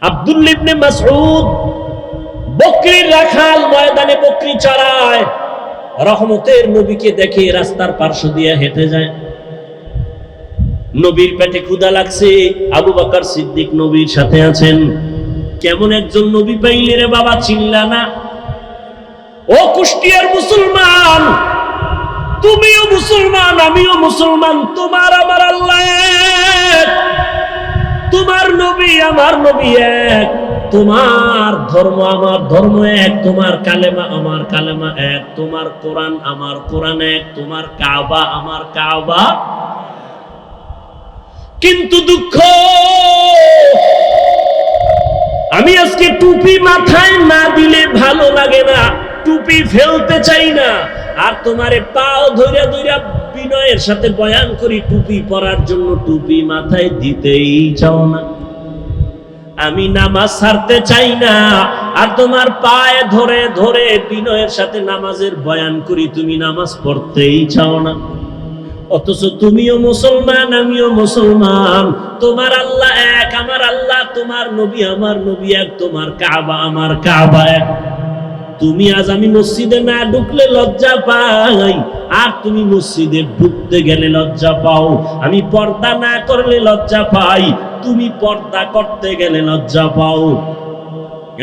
আব্দুল্লাহ ইবনে মাসউদ বকরির রাখাল, ময়দানে বকরি চড়ায়, রহমতের নবীকে দেখে রাস্তার পার্শ্ব দিয়ে হেঁটে যায়। নবীর পেটে ক্ষুধা লাগছে, আবু বকর সিদ্দিক নবীর সাথে আছেন। কেমন একজন নবী পাইলে রে বাবা, চিনলা না? ও কুষ্টিয়ার মুসলমান, তুমিও মুসলমান, আমিও মুসলমান, তোমার আমার আল্লাহ এক, তোমার নবী আমার নবী এক, তোমার ধর্ম আমার ধর্ম এক, তোমার কালেমা আমার কালেমা এক, তোমার কোরআন আমার কোরআন এক, তোমার কাবা আমার কাবা। কিন্তু দুঃখ, আমি আজকে টুপি মাথায় না দিলে ভালো লাগে না, টুপি ফেলতে চাই না, আর তোমারে পাও ধইরা ধইরা বিনয়ের সাথে বয়ান করি টুপি পরার জন্য, টুপি মাথায় দিতেই চাও না। আমি নামাজ ছাড়তে চাই না, আর তোমার পায়ে ধরে ধরে বিনয়ের সাথে নামাজের বয়ান করি, তুমি নামাজ পড়তেই চাও না। অথচ তুমিও মুসলমান, আমিও মুসলমান, তোমার আল্লাহ এক, আমার আল্লাহ, তোমার নবী আমার নবী এক, তোমার কাবা আমার কাবা এক। তুমি আজ আমি মসজিদে না ঢুকলে লজ্জা পাই, আর তুমি মসজিদে ঢুকতে গেলে লজ্জা পাও। আমি পর্দা না করলে লজ্জা পাই, তুমি পর্দা করতে গেলে লজ্জা পাও।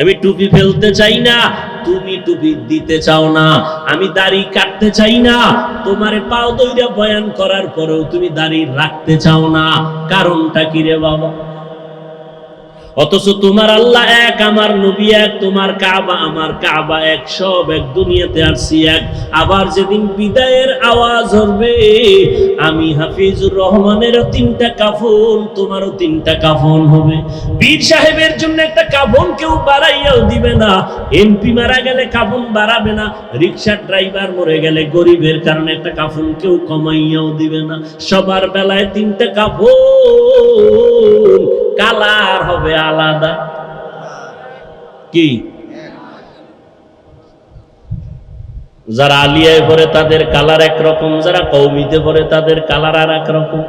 আমি টুপি ফেলতে চাই না, তুমি টুপি দিতে চাও না। আমি দাড়ি কাটতে চাই না, তোমারে পাও দইরা বয়ান করার পরেও তুমি দাড়ি রাখতে চাও না। কারণটা কি রে বাবা? অথচ তোমার আল্লাহ এক, আমার নবী এক, তোমার কাবা আমার কাবা এক, সব এক, দুনিয়াতে আসছি এক। আবার যেদিন বিদায়ের আওয়াজ হবে, আমি হাফিজুর রহমানেরও 3টা কাফন, তোমারও 3টা কাফন হবে। পীর সাহেবের জন্য একটা কাফন কেউ বাড়াইয়াও দিবে না, এমপি মারা গেলে কাফন বাড়াবে না, রিকশার ড্রাইভার মরে গেলে গরিবের কারণে একটা কাফন কেউ কমাইয়াও দিবে না। সবার বেলায় 3টা কাফন, কালার হবে আলাদা। কি যারা আলিয়ায় পড়ে তাদের কালার একরকম, যারা কওমিতে পড়ে তাদের কালার আর একরকম,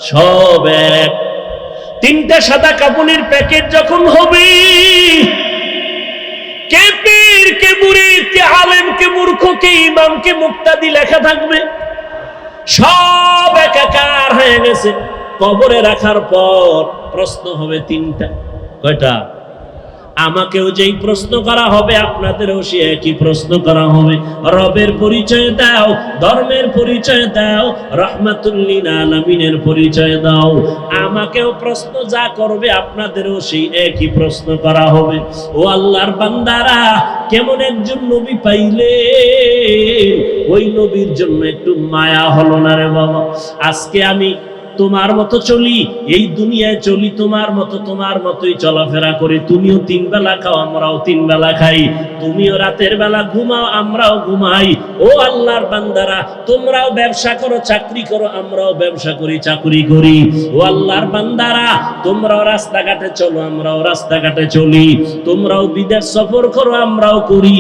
সব এক। 3টা সাদা কাপড়ের প্যাকেট যখন হবে, কে পীর, কে মুরিদ, কে আলেম, কে মূর্খ, কে ইমাম, কে মুক্তাদি লেখা থাকবে, সব একাকার হয়ে গেছে। কবরে রাখার পর প্রশ্ন হবে 3টা। কয়টা? আমাকেও যেই প্রশ্ন করা হবে, আপনাদেরও সে একই প্রশ্ন করা হবে। রবের পরিচয় দাও, ধর্মের পরিচয় দাও, রাহমাতুল লিল আলামিনের পরিচয় দাও। আমাকেও প্রশ্ন যা করবে, আপনাদেরও সেই একই প্রশ্ন করা হবে। ও আল্লাহর বান্দারা, কেমন একজন নবী পাইলে, ওই নবীর জন্য একটু মায়া হলো না রে বাবা? আজকে আমি তোমার মতো চলি, এই দুনিয়ায় চলি তোমার মতোই চলাফেরা করি। তুমিও 3 বেলা খাও, আমরাও 3 বেলা খাই। তুমিও রাতের বেলা ঘুমাও, আমরাও ঘুমাই। ও আল্লাহর বান্দারা, তোমরাও ব্যবসা করো, চাকরি করো, আমরাও ব্যবসা করি, চাকরি করি। ও আল্লাহর বান্দারা, তোমরাও রাস্তাঘাটে চলো, আমরাও রাস্তাঘাটে চলি। তোমরাও বিদেশ সফর করো, আমরাও করি।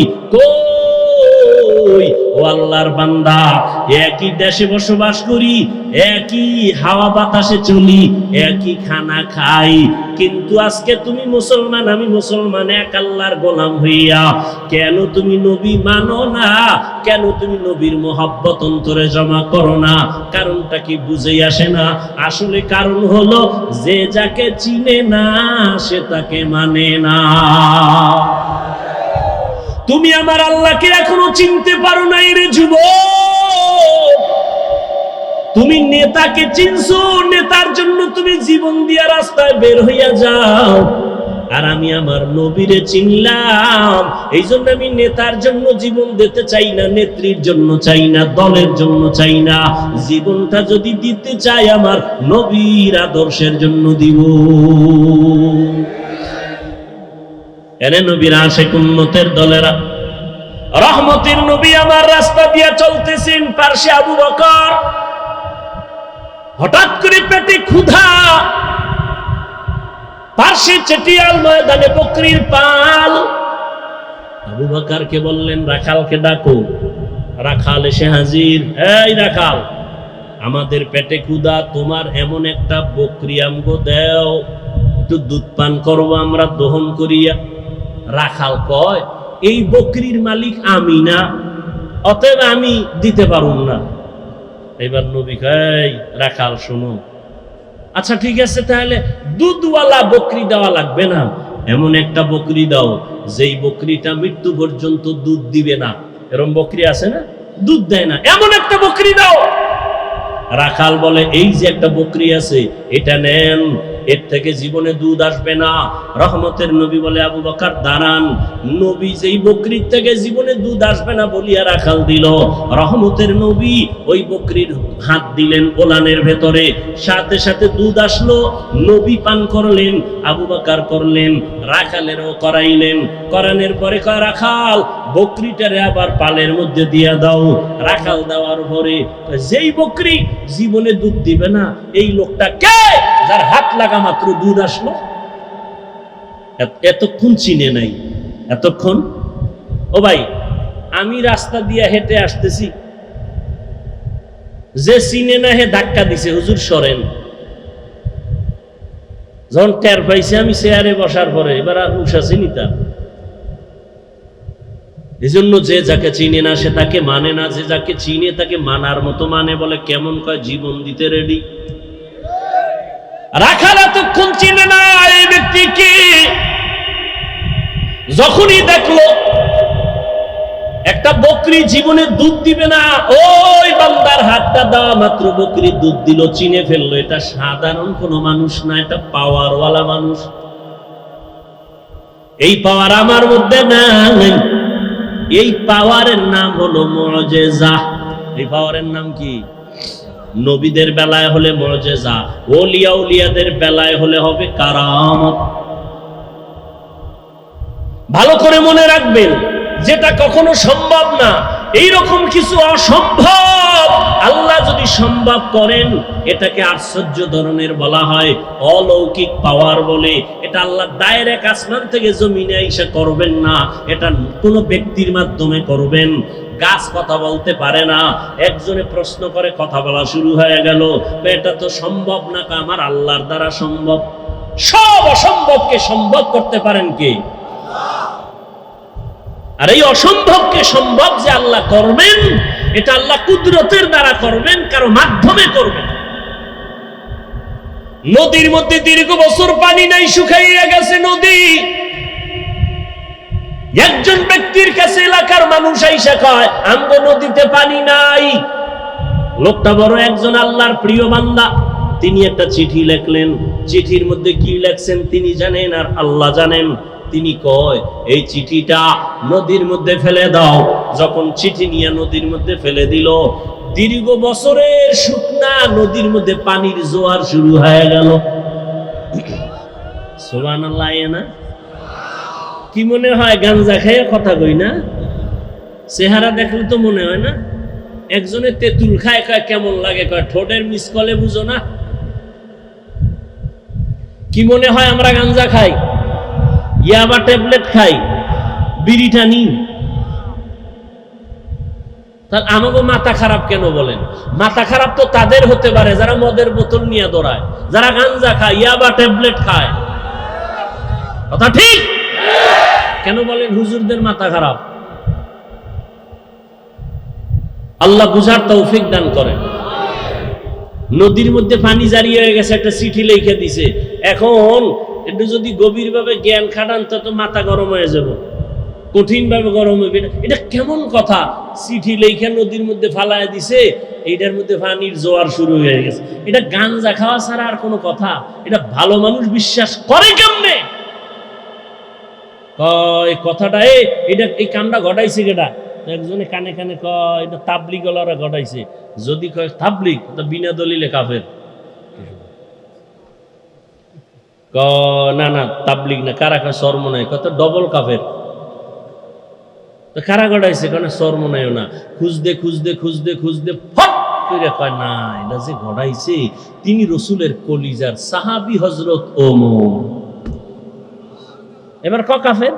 ও আল্লাহর বান্দা, একই দেশে বসবাস করি, একই হাওয়া বাতাসে চলি, একই খানা খাই, কিন্তু আজকে তুমি মুসলমান, আমি মুসলমান, এক আল্লাহর গোলাম হইয়া কেন তুমি নবী মানো না? কেন তুমি নবীর মোহাব্বত অন্তরে জমা করো না? কারণটা কি বুঝে আসে না? আসলে কারণ হলো, যে যাকে চিনে না সে তাকে মানে না। তুমি আমার আল্লাহকে এখনো চিনতে পারো নাই রে যুবক। তুমি নেতাকে চিনছো, নেতার জন্য তুমি জীবন দিয়া রাস্তায় বের হইয়া যাও, আর আমি আমার নবীরে চিনলাম, এই জন্য আমি নেতার জন্য জীবন দিতে চাই না, নেত্রীর জন্য চাই না, দলের জন্য চাই না। জীবনটা যদি দিতে চাই, আমার নবীর আদর্শের জন্য দিব। এনে নবীর আশিক উম্মতের দলেরা, রহমতের নবী আমার রাস্তা দিয়ে চলতেছেন, পার্শ্বে আবু বকর। হঠাৎ করে পেটে ক্ষুধা, পার্শ্বে চেটিয়াল ময়দানে বকরির পাল। আবু বকরকে বললেন, রাখালকে ডাকো। রাখাল এসে হাজির। এই রাখাল, আমাদের পেটে ক্ষুধা, তোমার এমন একটা বকরি আমগো দেও একটু দুধ পান করবো আমরা দহন করিয়া। রাখাল কয়, এই বকরির মালিক আমি না, অতএব আমি দিতে পারুম না। এবার নবী কয়, রাখাল শোনো, আচ্ছা ঠিক আছে, তাহলে দুধওয়ালা বকরি দেওয়া লাগবে না, এমন একটা বকরি দাও যেই বকরিটা মৃত্যু পর্যন্ত দুধ দিবে না। এরকম বকরি আছে না, দুধ দেয় না, এমন একটা বকরি দাও। রাখাল বলে, এই যে একটা বকরি আছে, এটা নেন, এর থেকে জীবনে দুধ আসবে না। রহমতের নবী বলে, আবু বকর দাঁড়ান। নবী যেই বকরির থেকে জীবনে দুধ আসবে না বলিয়া রাখাল দিল, রহমতের নবী ওই বকরির হাত দিলেন ওলানের ভেতরে, সাথে সাথে দুধ আসলো। নবী পান করলেন, আবু বকর করলেন, রাখালেরও করাইলেন। করানোর পরে কয়, রাখাল বকরিটারে আবার পালের মধ্যে দিয়া দাও। রাখাল দেওয়ার পরে যেই বকরি জীবনে দুধ দিবে না, এই লোকটা কে যার হাত লাগা মাত্র দুধ আসলো? এতক্ষণ চিনে নাই, এতক্ষণ। ও ভাই, আমি রাস্তা দিয়ে হেঁটে আসতেছি, যে চিনে না হে ধাক্কা দিছে, হুজুর সরেন। যখন টের পাইছে আমি চেয়ারে বসার পরে, এবার আর উঠাছি নিতাম। এই জন্য যে যাকে চিনে না সে তাকে মানে না, যে যাকে চিনে তাকে মানার মতো মানে। বলে কেমন? কয় জীবন দিতে রেডি। রাখাল এতক্ষণ চিনে না এই ব্যক্তিকে। যখনই দেখলো একটা বকরি জীবনে দুধ দিবে না, ওই বান্দার হাতটা দেওয়া মাত্র বকরি দুধ দিল, চিনে ফেললো এটা সাধারণ কোনো মানুষ না, এটা পাওয়ারওয়ালা মানুষ। এই পাওয়ার আমার মধ্যে নাই। এই পাওয়ারের নাম হলো মুআজিজা। এই পাওয়ারের নাম কি? নবীদের বেলায় হলে মুআজিজা, ওলিয়া উলিয়াদের বেলায় হলে হবে কারামত। ভালো করে মনে রাখবেন, যেটা কখনো সম্ভব না, এইরকম কিছু অসম্ভব আল্লাহ যদি সম্ভব করেন, এটাকে আশ্চর্য ধরনের বলা হয়, অলৌকিক পাওয়ার বলে। এটা আল্লাহ ডাইরেক্ট আসমান থেকে জমিনে এসে করবেন না, এটা কোনো ব্যক্তির মাধ্যমে করবেন। গাছ কথা বলতে পারে না, একজনে প্রশ্ন করে কথা বলা শুরু হয়ে গেল, এটা তো সম্ভব না। আমার আল্লাহর দ্বারা সম্ভব। সব অসম্ভবকে সম্ভব করতে পারেন কে? আর এই অসম্ভবকে সম্ভব যে আল্লাহ করবেন, এটা আল্লাহ কুদরতের দ্বারা করবেন, কারো মাধ্যমে করবেন। নদীর মধ্যে দীর্ঘ বছর পানি নাই, শুকাইয়া গেছে নদী। একজন ব্যক্তির কাছে এলাকার মানুষ আইসা কয়, আমগো নদীতে পানি নাই। লোকটা বড় একজন আল্লাহর প্রিয় বান্দা, তিনি একটা চিঠি লিখলেন। চিঠির মধ্যে কি লিখছেন তিনি জানেন, আর আল্লাহ জানেন। তিনি কয়, এই চিঠিটা নদীর মধ্যে ফেলে দাও। যখন চিঠি নিয়ে নদীর মধ্যে ফেলে দিল, দীর্ঘ বছরের শুকনা নদীর মধ্যে পানির জোয়ার শুরু হয়ে গেল। সুবহানাল্লাহ। না কি মনে হয় গাঞ্জা খেয়ে কথা কই না? চেহারা দেখলে তো মনে হয় না। একজনে তেঁতুল খায়, কয় কেমন লাগে, কয় ঠোঁটের মিসকলে বুঝো না। কি মনে হয় আমরা গাঞ্জা খাই, ইয়াবা ট্যাবলেট খাই, বিড়ি টানি? তাহলে আমাকে মাথা খারাপ কেন বলেন? মাথা খারাপ তো তাদের হতে পারে যারা মদের বোতল নিয়ে দৌড়ায়, যারা গাঞ্জা খায়, ইয়াবা ট্যাবলেট খায়। কথা ঠিক? কেন বলেন হুজুরদের মাথা খারাপ? আল্লাহ বুঝার তৌফিক দান করেন। নদীর মধ্যে পানি জারি হয়ে গেছে, একটা চিঠি লিখে দিছে। এখন একটু যদি গভীর ভাবে জ্ঞান খাটান তো মাথা গরম হয়ে যাব, কঠিন ভাবে গরম হবে। এটা কেমন কথা? চিঠি লিখে নদীর মধ্যে ফালায় দিছে, এইটার মধ্যে পানির জোয়ার শুরু হয়ে গেছে। এটা গাঞ্জা খাওয়া ছাড়া আর কোনো কথা? এটা ভালো মানুষ বিশ্বাস করে কেমনে? কয় কথাটা এটা এই কামটা ঘটাইছে কেটা? একজনে কানে কানে কয় এটা তাবলিগ ওয়ালারা ঘটাইছে। যদি কয় তাবলিগ, তো বিনা দলিলে কাফের। না না, তাবলিগ না। কারা কয় সরমনাই, কত ডবল কাফের। তো কারা ঘটাইছে? কেন সরমনাইও না। খুঁজতে খুঁজতে খুঁজতে খুঁজতে ফট করে কয় না, এটা যে ঘটাইছে তিনি রসুলের কলিজার সাহাবী হযরত ওমর। এবার ক কাফের।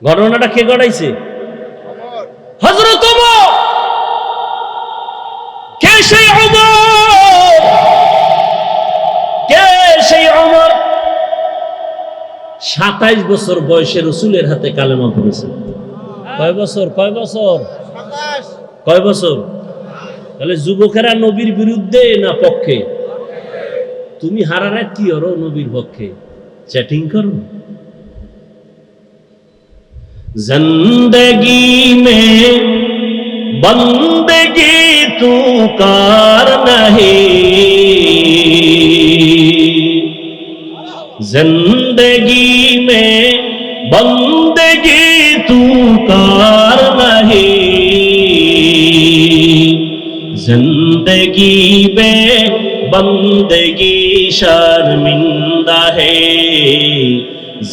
ঘটনাটা কে ঘটাইছে? হযরত ওমর। কে সেই ওমর? কে 27 বছর বয়সে রাসূলের হাতে কালেমা পড়েছে। কয় বছর? কয় বছর? তাহলে যুবকেরা নবীর বিরুদ্ধে না পক্ষে? তুমি হারারা কি করো নবীর পক্ষে? চ্যাটিং করো। जिंदगी में बंदगी तू कार नहीं, जिंदगी में बंदगी तू कार नहीं, जिंदगी में बंदगी शर्मिंदा है,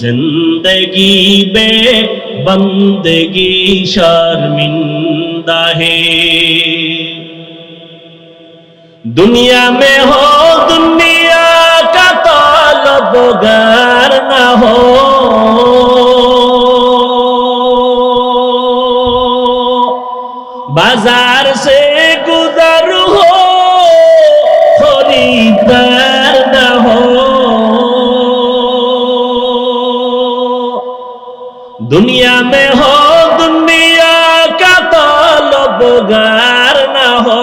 जिंदगी में बंदगी शर्मिंदा है। दुनिया में हो दुनिया का तलबगार ना हो, बाजार से गुजर हो खरीदार ना हो, दुनिया में हो दुनिया का तलबगार ना हो,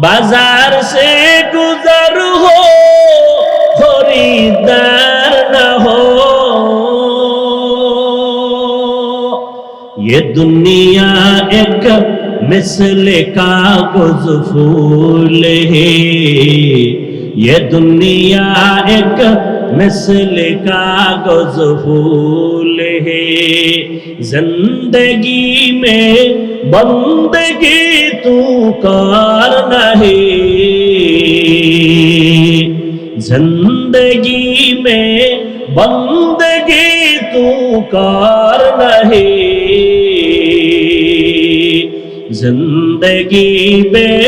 बाजार से गुजर हो खरीदार ना हो। ये दुनिया एक मिसल कागज फूल है, ये दुनिया एक मिसल कागज फूल है, जिंदगी में बंदगी तू कार नहीं, जिंदगी में बंदगी तू कार नहीं, जिंदगी में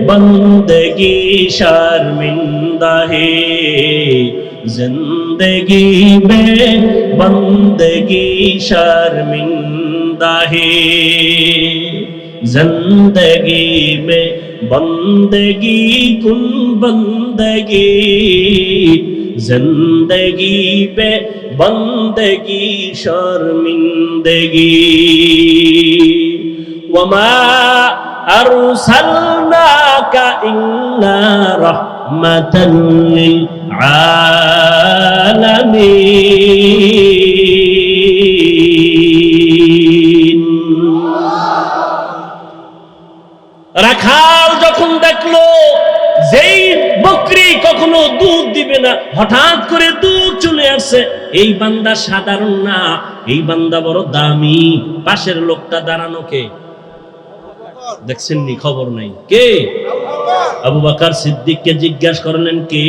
बंदगी शर्मिंदा है, जिंदगी में बंदगी शर्मिंदा है, जिंदगी में बंदगी कुन बंदगी, जिंदगी पे बंदगी शर्मिंदगी। वमा अरसलनाका इल्ला रहमतन लिल आलामीन। রাখাল যখন দেখলো যেই বকরি কখনো দুধ দিবে না, হঠাৎ করে দুধ চলে আসছে, এই বান্দা সাধারণ না, এই বান্দা বড় দামি। পাশের লোকটা দাঁড়ানো কে দেখছেন নি? খবর নাই। কে? আবু বকর সিদ্দিককে জিজ্ঞাসা করলেন কে?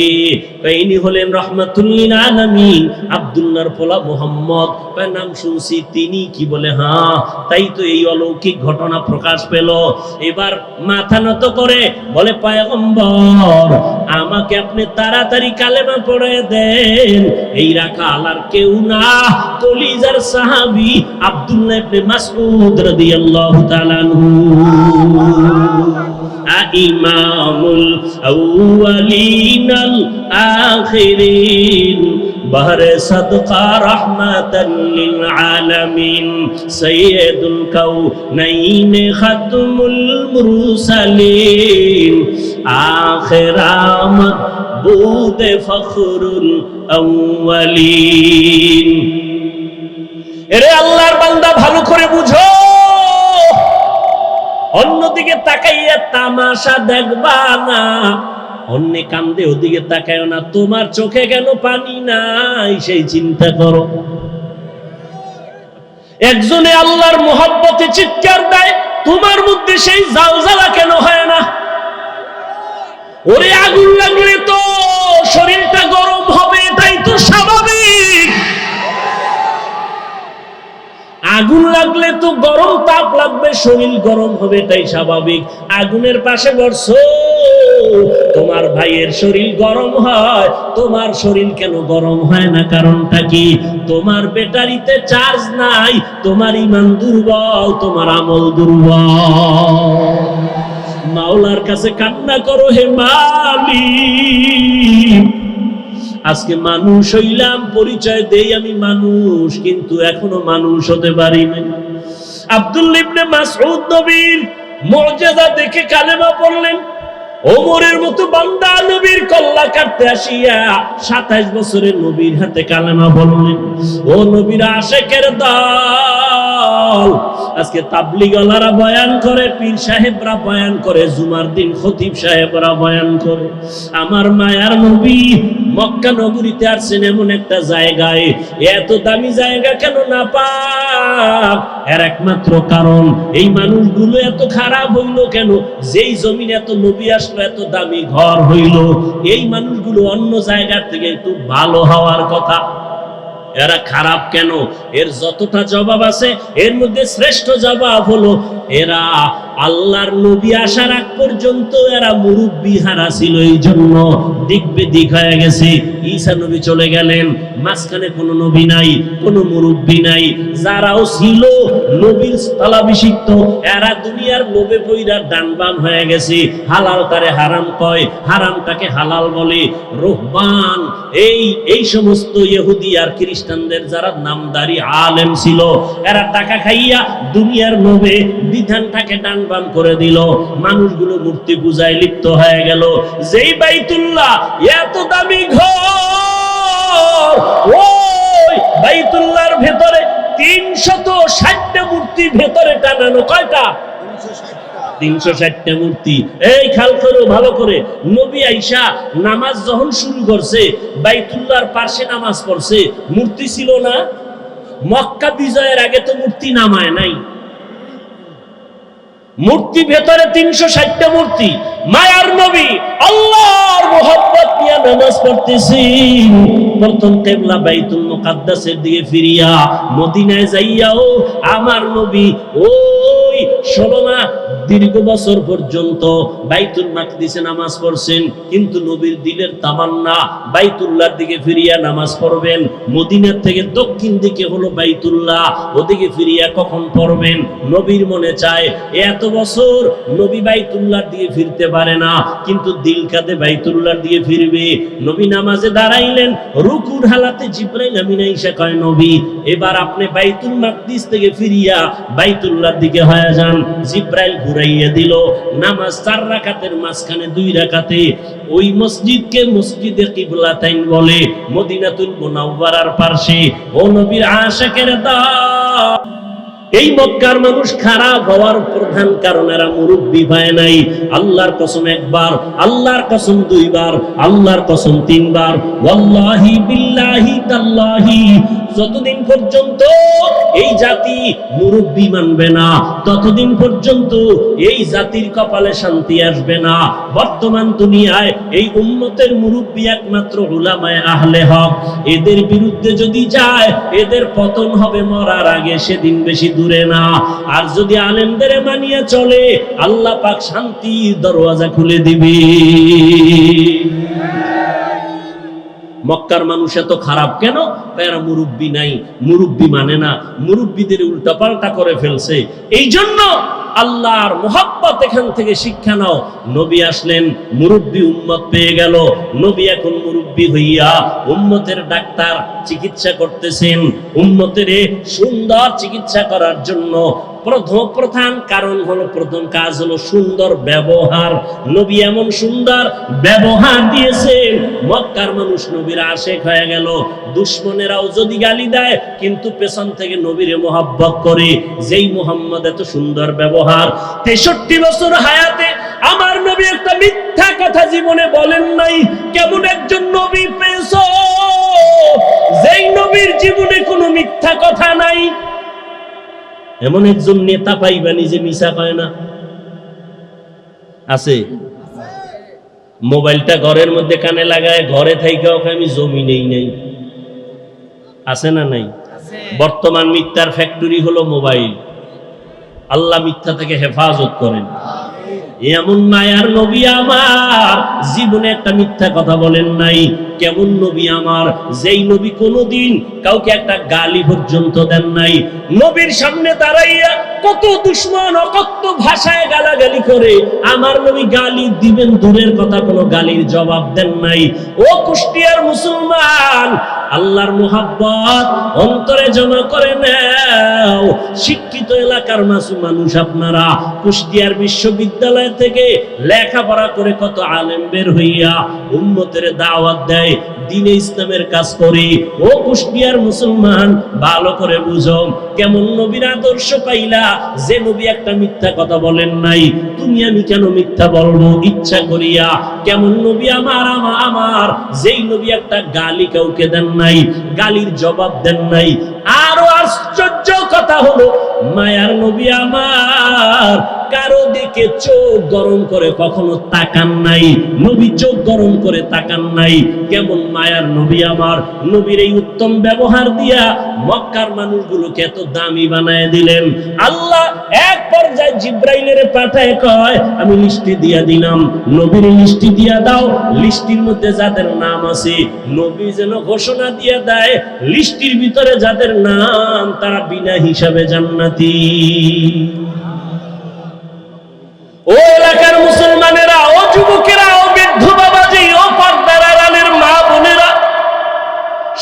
ইনি হলেন রাহমাতুল লিল আলামিন, আব্দুল্লাহর পোলা মুহাম্মদ। নাম শুনছি। তিনি কি বলে? হ্যাঁ, তাই তো এই অলৌকিক ঘটনা প্রকাশ পেল। এবার মাথা নত করে বলে, পয়গম্বর আমাকে আপনি তাড়াতাড়ি কালেমা পড়ে দেন। এই রাখাল আর কেউ না, কলিজার সাহাবী আব্দুল্লাহ ইবনে মাসউদ রাদিয়াল্লাহু তাআলা আনহু। ইমামুল আউয়ালিনাল আখিরিন, বহরে সদকা রাহমাতাল লিল আলামিন, সাইয়্যিদুল কাউনাইন খাতমুল মুরসালিন, আখিরাম বুদে ফখরুল আউয়ালিন। এরে আল্লাহর বান্দা, ভালো করে বুঝো, অন্যদিকে তাকাইয়া তামাশা দেখবা না, অন্য কান্দে ওদিকে তাকায়ও না। তোমার চোখে কেন পানি নাই সেই চিন্তা করো। একজনে আল্লাহর মহব্বতে চিৎকার দেয়, তোমার মধ্যে সেই জালজালা কেন হয় না? ওরে আগুন লাগলে তো শরীরটা গরম হবে, এটাই তো স্বাভাবিক। আগুন লাগলে তো গরম তাপ লাগবে, শরীর গরম হবে, এটাই স্বাভাবিক। আগুনের পাশে বসছো, তোমার ভাইয়ের শরীর গরম হয়, তোমার শরীর কেন গরম হয় না? কারণটা কি? তোমার ব্যাটারিতে চার্জ নাই, তোমার ঈমান দুর্বল, তোমার আমল দুর্বল। মাওলার কাছে কান্না করো, হে মালিক আজকে মানুষ হইলাম, পরিচয় দেই আমি মানুষ, কিন্তু এখনো মানুষ হতে পারি না। আব্দুল্লাহ ইবনে মাসউদ নবীর মুজিজা দেখে কালেমা পড়লেন। ওমরের মতো বান্দা নবীর কল্লা কাটতে আসিয়া 27 বছরের নবীর হাতে কালেমা বললেন। ও নবীর আশিকের দল, আজকে তাবলীগওয়ালারা বয়ান করে, পীর সাহেবরা বয়ান করে, জুমার দিন খতিব সাহেবরা বয়ান করে। আমার মায়ার নবী মক্কা নগরীতে আসছেন এমন একটা জায়গায়, এত দামি জায়গা কেন না পাক? এর একমাত্র কারণ এই মানুষগুলো এত খারাপ হইল কেন? যেই জমিন এত নবী আসলো, এত দামি ঘর হইল, এই মানুষগুলো অন্য জায়গার থেকে একটু ভালো হওয়ার কথা, এরা খারাপ কেন? এর যতটা জবাব আছে এর মধ্যে শ্রেষ্ঠ জবাব হলো এরা আল্লাহর নবী আসার আগ পর্যন্ত এরা মুরব্বি হারা ছিল, এই জন্য দিক বেদিক হয়ে গেছে। ঈসা নবী চলে গেলেন, মাঝখানে কোনো নবী নাই, কোনো মুরব্বি নাই। যারাও ছিল নবীর স্থলাভিষিক্ত, এরা দুনিয়ার লোভে পইরা ডানবাম হয়ে গেছে। হালাল তারে হারাম কয়, হারামটাকে হালাল বলে। রুহবান এই সমস্ত ইহুদি আর খ্রিস্টানদের যারা নামদারি আলেম ছিল, এরা টাকা খাইয়া দুনিয়ার লোভে বিধানটাকে ডানবাম করে দিল। মানুষগুলো মূর্তি পূজায় লিপ্ত হয়ে গেল। যেই বাইতুল্লাহ এত দামি ঘর, ওই বাইতুল্লাহর ভেতরে 360টা মূর্তি ভেতরে টানানো। কয়টা? 360টা মূর্তি। এই খেয়াল করো ভালো করে, নবী আইসা নামাজ যখন শুরু করছে, বাইতুল্লাহর পাশে নামাজ পড়ছে, মূর্তি ছিল না? মক্কা বিজয়ের আগে তো মূর্তি নামায় নাই। মূর্তি ভেতরে 360টা মূর্তি। মায়ার নবী আল্লাহর মোহাব্বত নিয়ে নামাজ পড়তেছেন। প্রথম কিবলা বাইতুল মুকাদ্দাসের দিকে ফিরিয়া মদিনায় যাইয়াও আমার নবী ওই 16 মাস দীর্ঘ বছর পর্যন্ত বাইতুল মাকদিসে নামাজ পড়ছেন, কিন্তু নবীর দিলের তামান্না বাইতুল্লাহর দিকে ফিরিয়া নামাজ পড়বেন। মদিনার থেকে দক্ষিণ দিকে হলো বাইতুল্লাহ, ওদিকে ফিরিয়া কখন পড়বেন নবীর মনে চায়। এত বছর নবী বাইতুল্লাহর দিকে ফিরতে পারে না, কিন্তু দিল কাঁদে বাইতুল্লাহর দিকে ফিরবে। নবী নামাজে দাঁড়াইলেন, রুকুর হালাতে জিবরাইল আমিন আইসা কয়, নবী এবার আপনি বাইতুল মাকদিস থেকে ফিরিয়া বাইতুল্লাহর দিকে হয়ে যান। জিবরাইল ঘুরাইয়া দিল। নামাজ 4 রাকাতের মাঝখানে 2 রাকাতে ওই মসজিদকে মসজিদে কিবলাতাইন বলে, মদিনাতুল মুনাওয়ারার পাশে। ও নবীর আশিকের দল, এই মক্কার মানুষ খারাপ হওয়ার প্রধান কারণ এরা মুরব্বি পায় নাই। আল্লাহর কসম একবার, আল্লাহর কসম 2 বার, আল্লাহর কসম 3 বার, ওয়াল্লাহি বিল্লাহি তাল্লাহি, যতদিন পর্যন্ত এই জাতি মুরব্বি মানবে না, ততদিন পর্যন্ত এই জাতির কপালে শান্তি আসবে না। বর্তমান দুনিয়ায় এই উম্মতের মুরব্বি একমাত্র উলামায়ে আহলে হক। এদের বিরুদ্ধে যদি যায়, এদের পতন হবে মরার আগে, সেদিন বেশি দূরে না। আর যদি আলেমদের মানিয়ে চলে, আল্লাহ পাক শান্তির দরওয়াজা খুলে দিবে। মক্কার মানুষ এত খারাপ কেন? এরা মুরব্বি নাই, মুরব্বি মানে না, মুরব্বিদের উল্টা পাল্টা করে ফেলছে। এই জন্য আল্লাহর মোহাব্বত এখান থেকে শিক্ষা নাও। নবী আসলেন, মুরব্বি উম্মত পেয়ে গেল। নবী এখন মুরব্বি হইয়া উম্মতের ডাক্তার, চিকিৎসা করতেছেন। উম্মতের সুন্দর চিকিৎসা করার জন্য প্রধান কারণ হলো, প্রথম কাজ হলো সুন্দর ব্যবহার। নবী এমন সুন্দর ব্যবহার দিয়েছেন, মক্কার মানুষ নবীর আশিক হয়ে গেল। দুশমনেরাও যদি গালি দেয়, কিন্তু পেছন থেকে নবীরে মোহাব্বত করে। যেই মুহাম্মদ এত সুন্দর ব্যবহার, 63 বছর হায়াতে আমার নবী একটা মিথ্যা কথা জীবনে বলেন নাই। কেমন একজন নবী পেয়েছো, যেই নবীর জীবনে কোনো মিথ্যা কথা নাই? এমন একজন নেতা পাইবা নিজে মিছা কয় না? আছে? মোবাইলটা ঘরের মধ্যে কানে লাগায়, ঘরে থাইকাও আমি জমি নেই নাই। আছে না নাই? বর্তমান মিথ্যার ফ্যাক্টরি হলো মোবাইল। আল্লাহ মিথ্যা থেকে হেফাজত করেন। এমন মায়ার নবী আমার, জীবনে একটা মিথ্যা কথা বলেন নাই। কেমন নবী আমার, যেই নবী কোনোদিন কাউকে একটা গালি পর্যন্ত দেন নাই। নবীর সামনে দাঁড়াইয়া কত দুশমন অকথ্য ভাষায় গালাগালি করে, আমার নবী গালি দিবেন দূরের কথা, কোনো গালির জবাব দেন নাই। ও কুষ্টিয়ার মুসলমান, আল্লাহর মুহাব্বত অন্তরে জমা করে নাও। শিক্ষিত এলাকার মানুষ আপনারা, কুষ্টিয়ার বিশ্ববিদ্যালয় থেকে লেখাপড়া করে কত আলেম বের হইয়া উম্মতের দাওয়াত দেয়, দ্বীনে ইসলামের কাজ করে। ও কুষ্টিয়ার মুসলমান, ভালো করে বুঝো, কেমন নবীর আদর্শ পাইলা, যে নবী একটা মিথ্যা কথা বলেন নাই। তুমি আমি কেন মিথ্যা বলবো ইচ্ছা করিয়া? কেমন নবী আমার আমার, যেই নবী একটা গালি কাউকে দেন নাই, গালির জবাব দেন নাই। আরো আশ্চর্য কথা হলো, মায়ার নবী আমার কারো দিকে চোখ গরম করে কখনো তাকান নাই। নবী চোখ গরম করে তাকান নাই। কেমন মায়ার নবী আমার, নবীর এই উত্তম ব্যবহার দিয়া মক্কার মানুষগুলোকে এত দামি বানায় দিলেন। আল্লাহ এক পর্যায়ে জিব্রাইলের পাঠায় কয়, আমি লিস্টি দিয়া দিলাম, নবীর লিস্টি দিয়া দাও। লিস্টির মধ্যে যাদের নাম আছে, নবী যেন ঘোষণা দিয়া দেয়, লিস্টির ভিতরে যাদের নাম, তারা বিনা হিসাবে জান্নাতি। ও এলাকার মুসলমানেরা, ও যুবকেরা, ও বৃদ্ধ বাবাজি, ও পর্দার আড়ালের মা বোনেরা,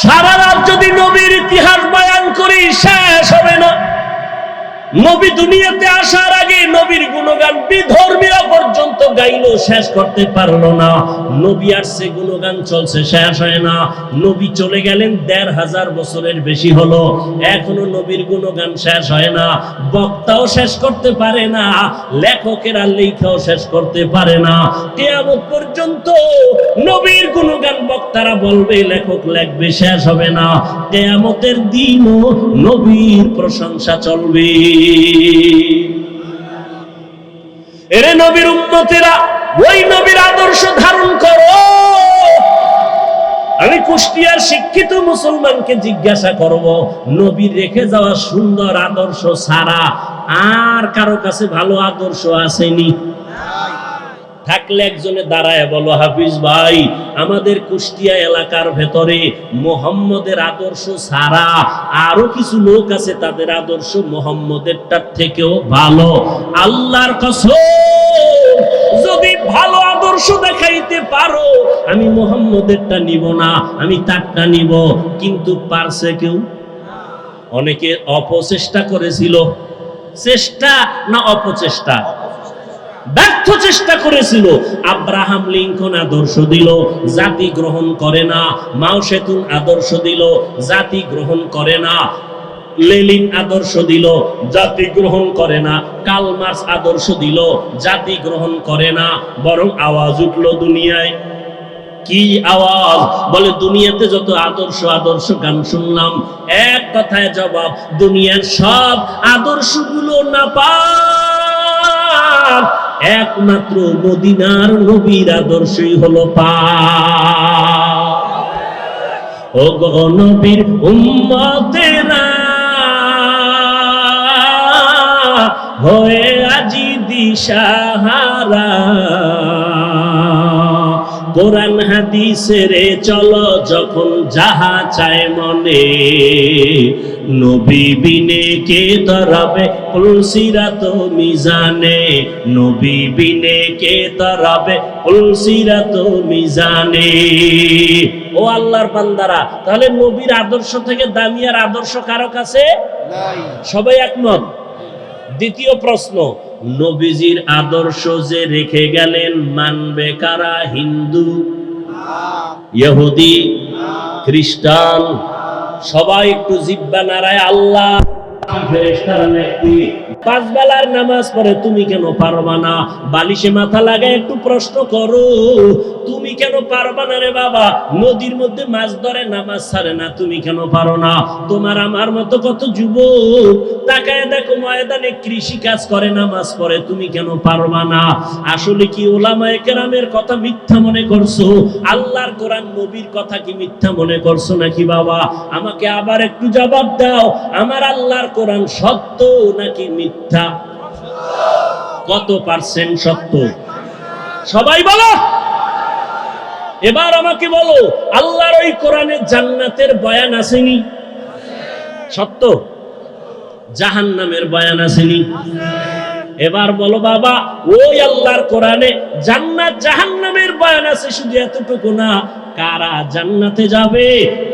সারা রাত যদি নবীর ইতিহাস বয়ান করি শেষ হবে না। নবী দুনিয়াতে আসার আগে নবীর গুণগান বিধর্মীরা পর্যন্ত গাইলো, শেষ করতে পারলো না। নবী আসছে, গুণগান চলছে, শেষ হয় না। নবী চলে গেলেন ১৫০০ বছরের বেশি হলো, এখনো নবীর গুণগান শেষ হয় না। বক্তাও শেষ করতে পারে না, লেখকেরা লেখাও শেষ করতে পারে না। কিয়ামত পর্যন্ত নবীর গুণগান বক্তারা বলবে, লেখক লেখবে, শেষ হবে না। কিয়ামতের দিনও নবীর প্রশংসা চলবে। এরে নবীর উম্মতেরা, ওই নবীর আদর্শ ধারণ করো। আমি কুষ্টিয়ার শিক্ষিত মুসলমানকে জিজ্ঞাসা করব, নবীর রেখে যাওয়া সুন্দর আদর্শ ছাড়া আর কারো কাছে ভালো আদর্শ আসেনি? থাকলে একজনে দাঁড়ায় বলো, হাফিজ ভাই, আমাদের কুষ্টিয়া এলাকার ভেতরে মুহাম্মদের আদর্শ ছাড়া আরো কিছু লোক আছে, তাদের আদর্শ মুহাম্মদেরটার থেকেও ভালো। আল্লাহর কসম, যদি ভালো আদর্শ দেখাইতে পারো, আমি মুহাম্মদেরটা নিব না, আমি তারটা নিব। কিন্তু পারছে কেউ? অনেকে অপচেষ্টা করেছিল। চেষ্টা না অপচেষ্টা? ব্যর্থ চেষ্টা করেছিল। আব্রাহাম লিঙ্কন আদর্শ দিল, জাতি গ্রহণ করে না। মাও সেতুং আদর্শ দিল, জাতি গ্রহণ করে না। লেনিন আদর্শ দিল, জাতি গ্রহণ করে না। কার্ল মার্কস আদর্শ দিল, জাতি গ্রহণ করে না। বরং আওয়াজ উঠলো দুনিয়ায়। কি আওয়াজ? বলে, দুনিয়াতে যত আদর্শ গান শুনলাম, এক কথায় জবাব, দুনিয়ার সব আদর্শগুলো নাপাক, একমাত্র মদিনার নবীর আদর্শই হলো পাক। ও গো নবীর উম্মতেরা, হয়ে আজি দিশাহারা, কোরআন হাদিসের চলো যখন যাহা চায় মনে, নবী বিনে কে তরাবে পুলসিরাত মিজানে, নবী বিনে কে তরাবে পুলসিরাত মিজানে। ও আল্লাহর বান্দারা, তাহলে নবীর আদর্শ থেকে দামি আর আদর্শ কারো কাছে নাই। সবাই একমত? দ্বিতীয় প্রশ্ন, নবীজির আদর্শ যে রেখে গেলেন, মানবে কারা? হিন্দু, ইহুদি, খ্রিস্টান? সবাই একটু জিহ্বা নাড়ায় আল্লাহ। ফেরেশতারা নাকি 5 বেলার নামাজ পড়ে, তুমি কেন পারবা না? বালিশে মাথা লাগায় একটু প্রশ্ন করো, তুমি কেন পারবা না রে বাবা? নদীর মধ্যে মাছ ধরে, নামাজ ছাড়ে না, তুমি কেন পারো না? তোমার আমার মতো কত যুবক তাকায় দেখো, ময়দানে কৃষি কাজ করে, নামাজ পড়ে, তুমি কেন পারবা না? আসলে কি ওলামায়ে কেরামের কথা মিথ্যা মনে করছো? আল্লাহর কোরআন নবীর কথা কি মিথ্যা মনে করছো নাকি বাবা? আমাকে আবার একটু জবাব দাও, আমার আল্লাহর কোরআন সত্য নাকি মিথ্যা? কত পার্সেন্ট সত্য? সবাই বলো। এবার আমাকে বলো, আল্লাহর ওই কোরআনে জান্নাতের বয়ান আসেনি? সত্য। জাহান্নামের বয়ান আসেনি? এবার বলো বাবা, ওই আল্লাহর কোরআনে জান্নাত জাহান্নামের বয়ান আছে, শুধু এতটুকু না, কারা জান্নাতে যাবে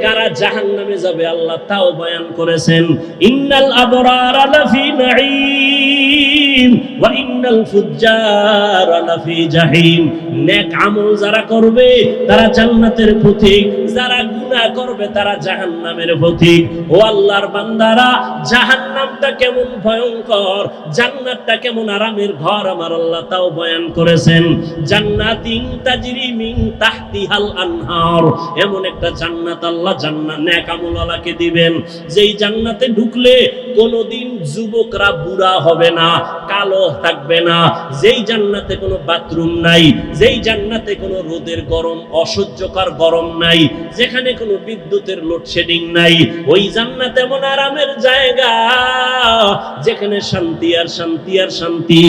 কারা জাহান্নামে যাবে আল্লাহ তাও বয়ান করেছেন। ইন্নাল আবরারা লাফি নাঈম ওয়া ইন্নাল ফুজ্জারা লাফি জাহিম। নেক আমল যারা করবে তারা জান্নাতের পথিক, যারা গুনাহ করবে তারা জাহান্নামের পথিক। ও আল্লাহর বান্দারা, জাহান্নামটা কেমন ভয়ঙ্কর, জান্নাতটা কেমন আরামের ঘর আমার আল্লাহ তাও বয়ান করেছেন। জান্নাতিন তাজরি মিন তাহতিহাল আনহার, এমন একটা জান্নাত আল্লাহ জান্নাত নেক আমলওয়ালাকে দিবেন, যেই জান্নাতে ঢুকলে কোনোদিন যুবকরা বুড়া হবে না, কালো থাকবে না, যেই জান্নাতে কোনো বাথরুম নাই, যেই জান্নাতে কোনো রোদের গরম অসহ্যকর গরম নাই, যেখানে কোনো বিদ্যুতের লোডশেডিং নাই, ওই জান্নাত এমন আরামের জায়গা যেখানে শান্তি আর শান্তি আর শান্তি।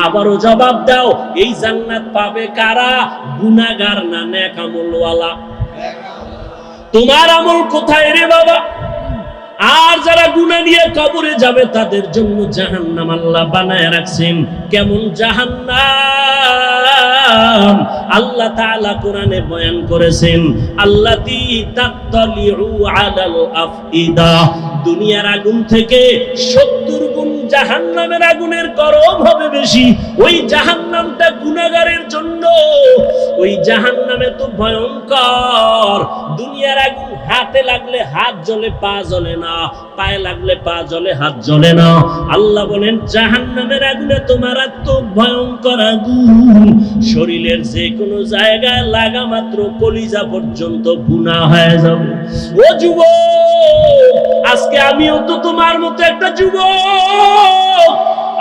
আবারও জবাব দাও, এই জান্নাত পাবে কারা? গুনাহগার না নেক আমলওয়ালা? তোমার আমল কোথায় রে বাবা? আর যারা গুনাহ নিয়ে কবরে যাবে তাদের জন্য জাহান্নাম আল্লাহ বানায় রাখছেন। কেমন জাহান্নাম? আল্লাহ তাআলা কোরআনে বয়ান করেছেন, আল্লাতী তাত্তালিউ আলাল আফইদা, দুনিয়ার আগুন থেকে 70 গুণ জাহান্নামের আগুনের গরম হবে বেশি। ওই জাহান্নামটা গুনাহগারের জন্য। ওই জাহান্নামে তো ভয়ঙ্কর, দুনিয়ার আগুন হাতে লাগলে হাত জ্বলে পা জ্বলে না, পায়ে লাগলে পা জ্বলে হাত জ্বলে না। আল্লাহ বলেন জাহান্নামের আগুনে তোমার এত ভয়ঙ্কর আগুন, শরীরের যে কোনো জায়গায় লাগা মাত্র কলিজা পর্যন্ত ভুনা হয়ে যাবে। ও যুবক, আজকে আমিও তো তোমার মতো একটা যুবক।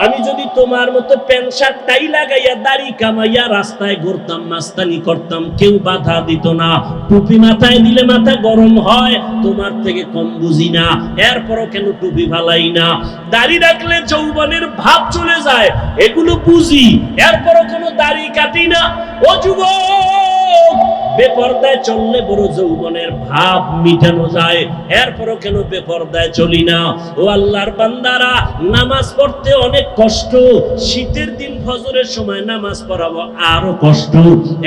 আমি যদি তোমার মতো প্যান্ট শার্ট টাই লাগাইয়া দাড়ি কামাইয়া রাস্তায় ঘুরতাম, মাস্তানি করতাম, কেউ বাধা দিত না। টুপি মাথায় দিলে মাথা গরম হয়, তোমার থেকে কম বুঝি না, এরপরও কেন টুপি ভালাই না। দাড়ি রাখলে যৌবনের ভাব চলে যায়, এগুলো বুঝি, এরপরও কোনো দাড়ি কাটি না। ও যুবক, বেপরদায় চললে বড় যৌবনের ভাব মিটানো যায়, এরপরও কেন বেপরদায় চলি না? ও আল্লাহর বান্দারা, নামাজ পড়তে অনেক কষ্ট, শীতের দিন ফজরের সময় নামাজ পড়াবো আরো কষ্ট,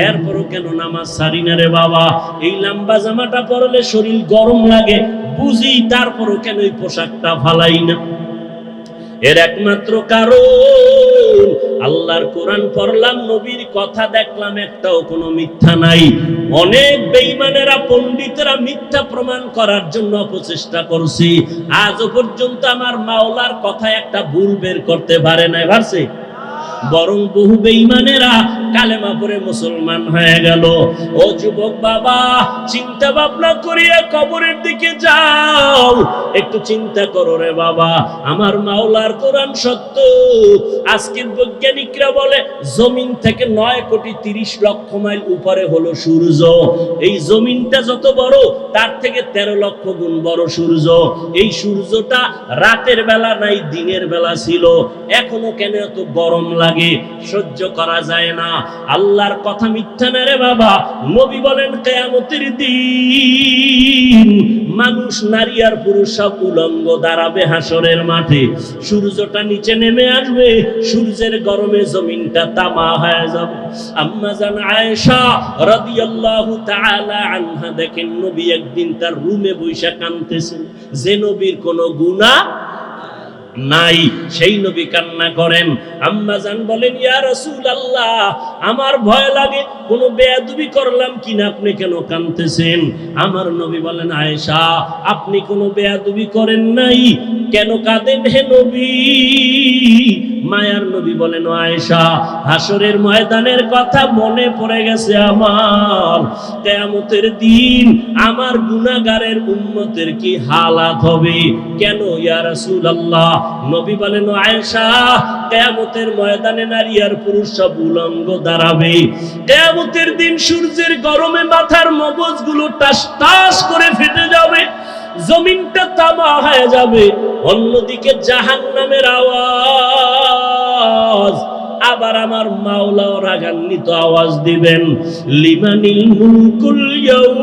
এরপরও কেন নামাজ ছাড়ি না রে বাবা? এই লম্বা জামাটা পরলে শরীর গরম লাগে, বুঝি, তারপরও কেন এই পোশাকটা ফালাই না? এর একমাত্র কারণ, আল্লাহর কোরআন পড়লাম, নবীর কথা দেখলাম, একটাও কোনো মিথ্যা নাই। অনেক বেঈমানেরা, পণ্ডিতেরা মিথ্যা প্রমাণ করার জন্য প্রচেষ্টা করছি, আজও পর্যন্ত আমার মাওলার কথা একটা ভুল বের করতে পারে নাই। পারছে? বরং বহু বেঈমানেরা কালেমা পড়ে মুসলমান হয়ে গেল। ও যুবক বাবা, চিন্তা ভাবনা করিয়া কবরের দিকে যাও, একটু চিন্তা করো রে বাবা, আমার মাওলার কোরআন সত্য। আজকের বৈজ্ঞানিকরা বলে জমিন থেকে 9,30,00,000 মাইল উপরে হলো সূর্য। এই জমিনটা যত বড়, তার থেকে 13 লক্ষ গুণ বড় সূর্য। এই সূর্যটা রাতের বেলা নাই, দিনের বেলা ছিল, এখনো কেন এত গরম লাগে, সহ্য করা যায় না? আল্লাহর কথা মিথ্যা না রে বাবা। নবী বলেন কিয়ামতের দিন মানুষ, নারী আর পুরুষ সব উলঙ্গ দাঁড়াবে হাসরের মাঠে। সূর্যটা নিচে নেমে আসবে, সূর্যের গরমে জমিনটা তামা হয়ে যাবে। আম্মা জান আয়েশা রাদিয়াল্লাহু তাআলা আনহা দেখেন, নবী একদিন তার রুমে বসে কাঁদতেছেন, যে নবীর কোনো গুনাহ নাই, সেই নবী কান্না করেন। আম্মা জান বলেন, ইয়া রাসূলুল্লাহ, আমার ভয় লাগে কোনো বেয়াদবি করলাম কিনা, আপনি কেন কাঁদতেছেন? আমার নবী বলেন, আয়েশা, আপনি কোনো বেয়াদবি করেন নাই, কেন কাঁদেন হে নবী? মায়ার নবী বলেন, আয়েশা, হাসরের ময়দানের কথা মনে পড়ে গেছে আমার। কিয়ামতের দিন আমার গুনাহগারের উম্মতের কি হালাত হবে? কেন ইয়া রাসূলুল্লাহ? নবী বলেন, আয়েশা, কিয়ামতের ময়দানে নারী আর পুরুষ সব উলঙ্গ দাঁড়াবে। কিয়ামতের দিন সূর্যের গরমে মাথার মগজগুলো টাস টাস করে ফেটে যাবে, জমিনটা তামা হয়ে যাবে। অন্যদিকে জাহান্নামের আওয়াজ আবার আমার মাওলাও রাগান্বিত আওয়াজ দিবেন, লিমানিল মুলকুল ইয়াউম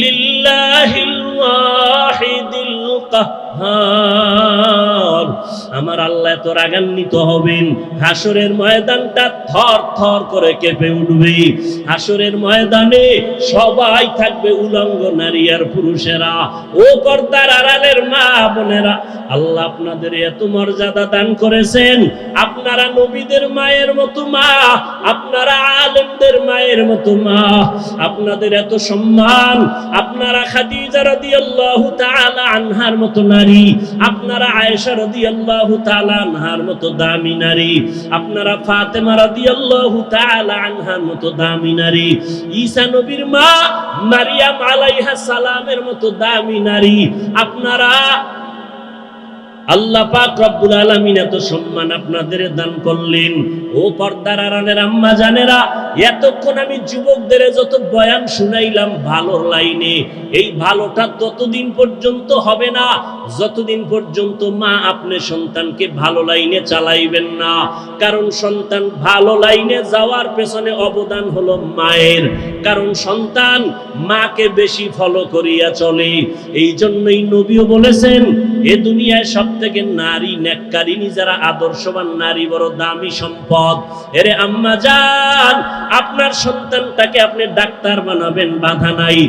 লিল্লাহিল ওয়াহিদিল কাহ্হার। আমার আল্লাহ এত রাগান্বিত হবেন, হাসরের ময়দানটা থর থর করে কেঁপে উঠবে। হাসরের ময়দানে সবাই থাকবে উলঙ্গ, নারী আর পুরুষেরা। ও পর্দার আড়ালের মা বোনেরা, আল্লাহ আপনাদের এত মর্যাদা দান করেছেন। আপনারা নবীদের মায়ের মতো মা, আপনারা আলেমদের মায়ের মতো মা, আপনাদের এত সম্মান। আপনারা খাদিজা রাদিয়াল্লাহু তাআলা আনহার মতো নারী, আপনারা আয়েশা রাদিয়াল্লাহু তাআলা আনহার মতো দামি নারী, আপনারা ফাতেমা রাদিয়াল্লাহু তাআলা আনহার মতো দামি নারী, ঈসা নবীর মা মারিয়াম আলাইহিস সালামের মতো দামি নারী। আপনারা আল্লাহ পাক রব্বুল আলামিন এত সম্মান আপনাদের দান করলেন। ও পর্দার আড়ালের আম্মা জানেরা, এতক্ষণ আমি যুবকদের যত বয়ান শুনাইলাম ভালোর লাইনে, এই ভালোটা ততদিন পর্যন্ত হবে না যতদিন পর্যন্ত মা আপনি সন্তানকে ভালো লাইনে চালাইবেন না। কারণ সন্তান ভালো লাইনে যাওয়ার পেছনে অবদান হলো মায়ের, কারণ সন্তান মাকে বেশি ফলো করিয়া চলে। এই জন্যই নবীও বলেছেন, এ দুনিয়ায় সব থেকে নারী নেককারিনী যারা আদর্শবান নারী বড় দামি সম্পদ। এরে আম্মা জান, আপনার সন্তানটাকে আপনি ডাক্তার বানাবেন, বাধা নাই।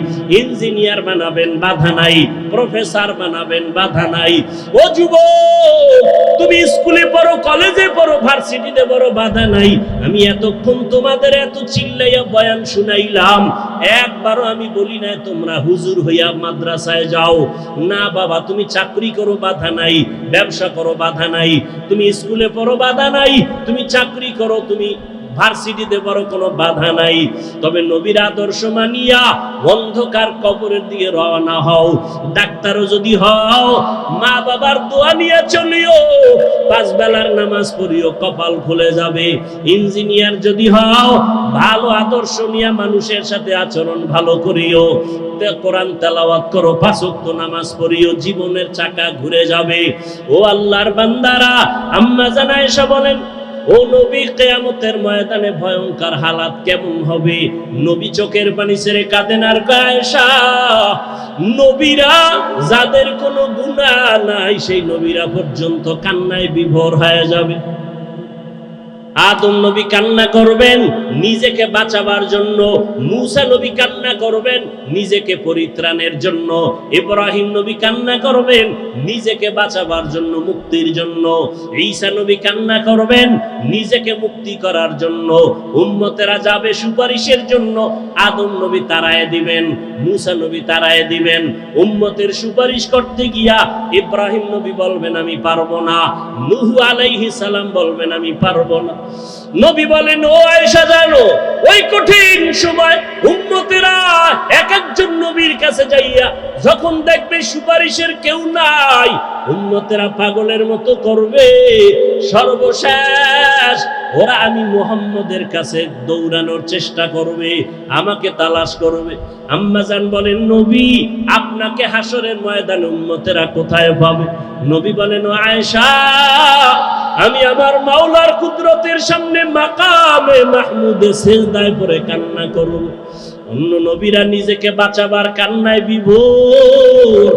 ইঞ্জিনিয়ার বানাবেন, বাধা নাই। প্রফেসর বানাবেন, বাধা নাই। ও যুবক, তুমি স্কুলে পড়ো, কলেজে পড়ো, ভার্সিটিতে পড়ো, বাধা নাই। আমি এতক্ষণ তোমাদের এত চিল্লাইয়া বয়ান শুনাইলাম, একবারও আমি বলি না তোমরা হুজুর হইয়া মাদ্রাসায় যাও। না বাবা, তুমি চাকরি করো, বাধা নাই। ব্যবসা করো, বাধা নাই। তুমি স্কুলে পড়ো, বাধা নাই। তুমি চাকরি করো, তুমি ভার্সিটিতে পড়ো, কোনো বাধা নাই। তবে নবীর আদর্শ মানিয়া অন্ধকার কবরের দিকে রওনা হও। ডাক্তারও যদি হও, মা বাবার দোয়া নিয়ে চলিও, 5 বেলার নামাজ পড়িও, কপাল খুলে যাবে। ইঞ্জিনিয়ার যদি হও, ভালো আদর্শ নিয়ে মানুষের সাথে আচরণ ভালো করিও, কোরআন তেলাওয়াত করো, 5 ওয়াক্ত নামাজ পড়িও, জীবনের চাকা ঘুরে যাবে। ও আল্লাহর বান্দারা, আম্মা জান আয়েশা বলেন, ও নবী, কিয়ামতের ময়দানে ভয়ঙ্কর হালাত কেমন হবে? নবী চোখের পানি ছেড়ে কাঁদেন আর কয়, আয়েশা, নবীরা যাদের কোনো গুনাহ নাই সেই নবীরা পর্যন্ত কান্নায় বিভোর হয়ে যাবে। আদম নবী কান্না করবেন নিজেকে বাঁচাবার জন্য, মূসা নবী কান্না করবেন নিজেকে পরিত্রাণের জন্য, ইব্রাহিম নবী কান্না করবেন নিজেকে বাঁচাবার জন্য, মুক্তির জন্য, ঈসা নবী কান্না করবেন নিজেকে মুক্তি করার জন্য, উম্মতেরা যাবে সুপারিশের জন্য। আদম নবী তাড়ায় দিবেন, মূসা নবী তাড়ায় দিবেন। উম্মতের সুপারিশ করতে গিয়া ইব্রাহিম নবী বলবেন আমি পারবো না, নূহ আলাইহিস সালাম বলবেন আমি পারবো না। নবী বলেন, ও আয়েশা জানো, ওই কঠিন সময় উম্মতেরা এক একজন নবীর কাছে যাইয়া যখন দেখবে সুপারিশের কেউ নাই, উম্মতেরা পাগলের মতো করবে। সর্বশেষ ওরা আমি মুহাম্মদের কাছে দৌড়ানোর চেষ্টা করবে, আমাকে তালাশ করবে। আম্মা জান বলেন, নবী আপনাকে হাসরের ময়দানে উম্মতেরা কোথায় পাবে? নবী বলেন, ও আয়েশা, আমি আমার মাওলার কুদরতের সামনে মাকামে মাহমুদে সিজদায় পড়ে কান্না করব। অন্য নবীরা নিজেকে বাঁচাবার কান্নায় বিভোর,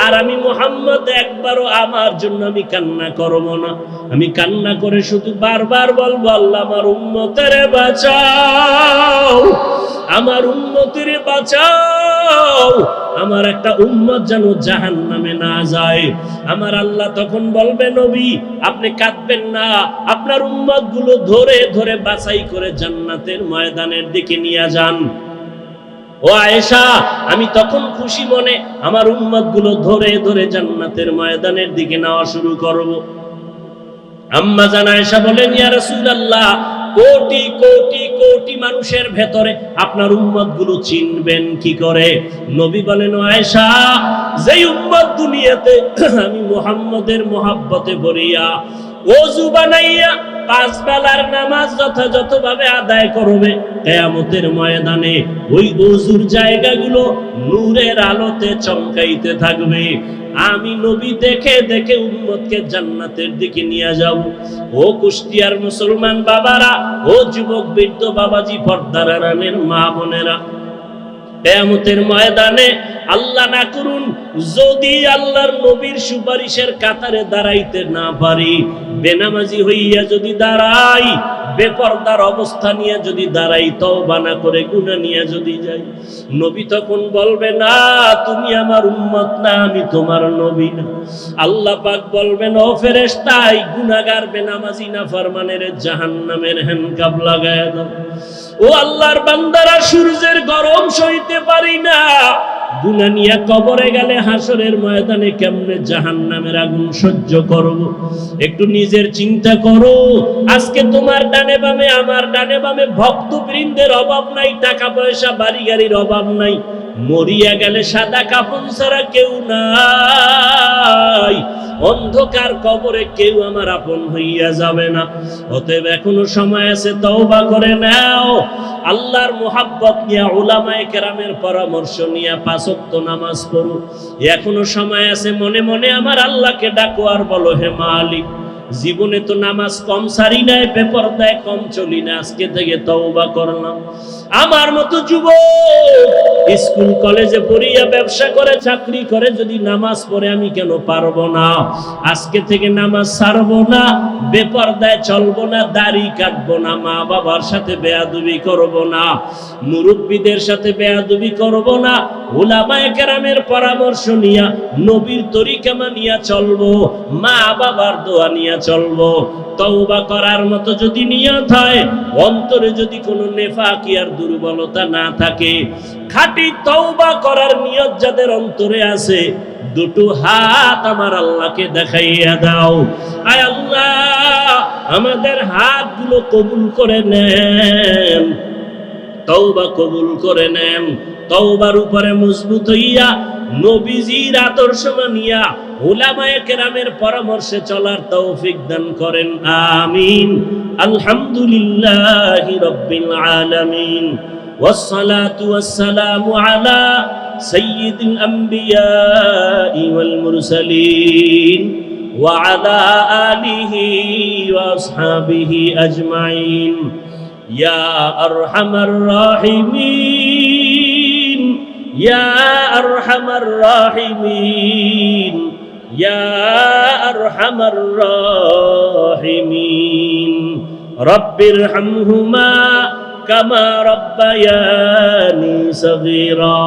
আর আমি মুহাম্মদ একবারও আমার জন্য আমি কান্না করব না। আমি কান্না করে শুধু বারবার বলবো, আল্লাহ আমার উম্মতেরে বাঁচাও, আমার উম্মতেরে বাঁচাও, আমার একটা উম্মত যেন জাহান্নামে না যায়। আমার আল্লাহ তখন বলবে, নবী আপনি কাঁদবেন না, আপনার উম্মত গুলো ধরে ধরে বাছাই করে জান্নাতের ময়দানের দিকে নিয়ে যান। ও আয়েশা, আমি তখন খুশি মনে আমার উম্মত গুলো ধরে ধরে জান্নাতের ময়দানের দিকে নেওয়া শুরু করব। আম্মা জান আয়েশা বলেন, ইয়া রাসূলুল্লাহ, কোটি কোটি কোটি মানুষের ভেতরে আপনার উম্মত গুলো চিনবেন কি করে? নবী বলেন, ও আয়েশা, যেই উম্মত দুনিয়াতে আমি মুহাম্মদের মহব্বতে ভরিয়া ওযু বানাইয়া 5 বেলার নামাজ যথাযথভাবে আদায় করবে, কিয়ামতের ময়দানে ওই ওযুর জায়গাগুলো নূরের আলোতে চমকাইতে থাকবে। আমি নবী দেখে দেখে উম্মতকে জান্নাতের দিকে নিয়ে যাব। ও কুষ্টিয়ার মুসলমান বাবারা, ও যুবক বৃদ্ধ বাবাজি, পর্দার আড়ালের মা বোনেরা, কিয়ামতের ময়দানে আল্লাহ না করুন যদি আল্লাহর নবীর সুপারিশের কাতারে দাঁড়াইতে না পারি, বেনামাজি হইয়া যদি দাঁড়াই, বেপরদার অবস্থা নিয়ে যদি দাঁড়াই, তওবা না করে গুনাহ নিয়ে যদি যাই, নবী তখন বলবে না তুমি আমার উম্মত না, আমি তোমার নবী না। আল্লাহ পাক বলবেন ও ফেরেশতা, এই গুনাহগার বেনামাজি নাফরমানের জাহান্নামের হ্যান্ডকাপ লাগায়া দাও। ও আল্লাহর বান্দারা, সূর্যের গরম সইতে পারি না, গুনাহ নিয়ে কবরে গেলে হাসরের ময়দানে কেমনে জাহান্নামের আগুন সহ্য করব? একটু নিজের চিন্তা করো। আজকে তোমার ডানে বামে, আমার ডানে বামে ভক্তবৃন্দের অভাব নাই, টাকা পয়সা বাড়ি গাড়ির অভাব নাই, মরিয়া গেলে সাদা কাফন ছাড়া কেউ নাই, অন্ধকার কবরে কেউ আমার আপন হইয়া যাবে না। অতএব এখনো সময় আছে, তওবা করে নাও। আল্লাহর মুহাব্বত নিয়ে, উলামায়ে কেরামের পরামর্শ নিয়ে 5 ওয়াক্ত নামাজ পড়ো। এখনো সময় আছে, মনে মনে আমার আল্লাহকে ডাকো আর বলো, হে মালিক, জীবনে তো নামাজ কম সারি নাই, বেপরদায় কম চলি না, আজকে থেকে তওবা করলাম। আমার মতো যুবক স্কুল কলেজে পড়িয়া, ব্যবসা করে, চাকরি করে যদি নামাজ পড়ে, আমি কেন পারবো না? আজকে থেকে নামাজ ছাড়বো না, বেপরদায় চলবো না, দাড়ি কাটবো না, মা বাবার সাথে বেয়াদবি করবো না, মুরব্বীদের সাথে বেয়াদবি করবো না, উলামায়ে কেরামের পরামর্শ নিয়া, নবীর তরিকা মানিয়া চলবো, মা বাবার দোয়া নিয়া চলবো। তওবা করার মতো যদি নিয়ত হয়, অন্তরে যদি কোনো নেফাকি আর দুর্বলতা না থাকে, খাঁটি তওবা করার নিয়ত যাদের অন্তরে আছে, দুটো হাত আমার আল্লাহকে দেখাইয়া দাও। আয় আল্লাহ, আমাদের হাতগুলো কবুল করে নেন, তওবা কবুল করে নেন। তওবার উপরে মজবুত হইয়া, নবীজির আদর্শ মানিয়া, উলামায়ে কেরামের পরামর্শে চলার তৌফিক দান করেন, আমিন। আলহামদুলিল্লাহি রাব্বিল আলামিন, ওয়াসসালাতু ওয়াসসালামু আলা সাইয়্যিদিল আমবিয়াই ওয়াল মুরসালিন ওয়া আলা আলিহি ওয়া আসহাবিহি আজমাইন। ইয়া আরহামার রাহিমিন, ইয়া আরহামার রাহিমিন, ইয়া আরহামার রাহিমিন। রব্বিরহামহুমা কামা রাব্বায়ানি সগীরা।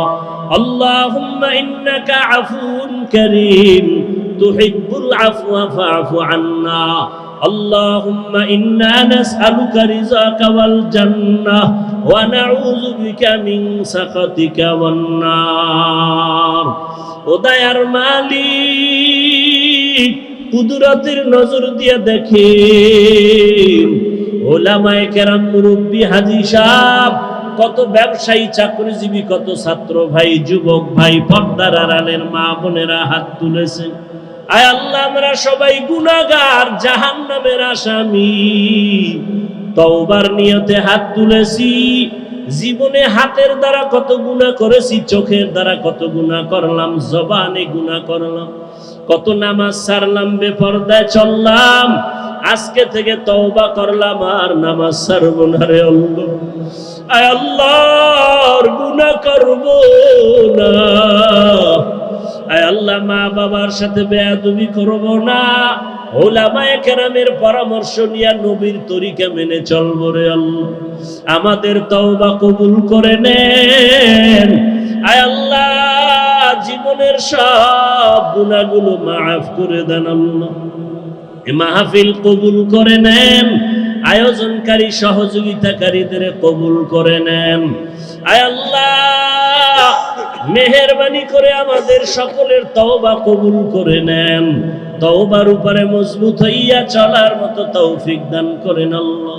আল্লাহুম্মা ইন্নাকা আফুউন কারীম, তুহিব্বুল আফওয়া ফা'ফু আন্না। আল্লাহুম্মা ইন্না নাসআলুকা রিযাকা ওয়াল জান্নাহ ওয়া নাউযু বিকা মিন সাখাতিকা ওয়ান নার। ও দয়ার মালিক, কুদরতের নজর দিয়ে দেখেন উলামায়ে কেরাম, মুরব্বি, হাজী সাহেব, কত ব্যবসায়ী, চাকরিজীবী, কত ছাত্র ভাই, যুবক ভাই, পর্দার আড়ালের মা বোনেরা হাত তুলেছেন। আয় আল্লাহ, আমরা সবাই গুনাহগার, জাহান্নামের আসামি। তওবার নিয়তে হাত তুলেছি। জীবনে হাতের দ্বারা কত গুনাহ করেছি, চোখের দ্বারা কত গুনাহ করলাম, জবানে গুনাহ করলাম, কত নামাজ ছাড়লাম, বেপরদায় চললাম। আজকে থেকে তওবা করলাম, আর নামাজ ছাড়বো না রে আল্লাহ। আয় আল্লাহ, গুনাহ করব না। আয় আল্লাহ, মা বাবার সাথে বেয়াদবি করব না। উলামায়ে কেরামের পরামর্শ নিয়ে নবীর তরিকা মেনে চলবো রে আল্লাহ। আমাদের তওবা কবুল করে নেন। আয় আল্লাহ, জীবনের সব গুনাহগুলো মাফ করে দেন আল্লাহ। মাহফিল কবুল করে নেন, আয়োজনকারী সহযোগিতাকারীদের কবুল করে নেন। আয় আল্লাহ, মেহেরবানি করে আমাদের সকলের তওবা কবুল করে নেন। তওবার উপরে মজবুত হইয়া চলার মতো তৌফিক দান করেন আল্লাহ।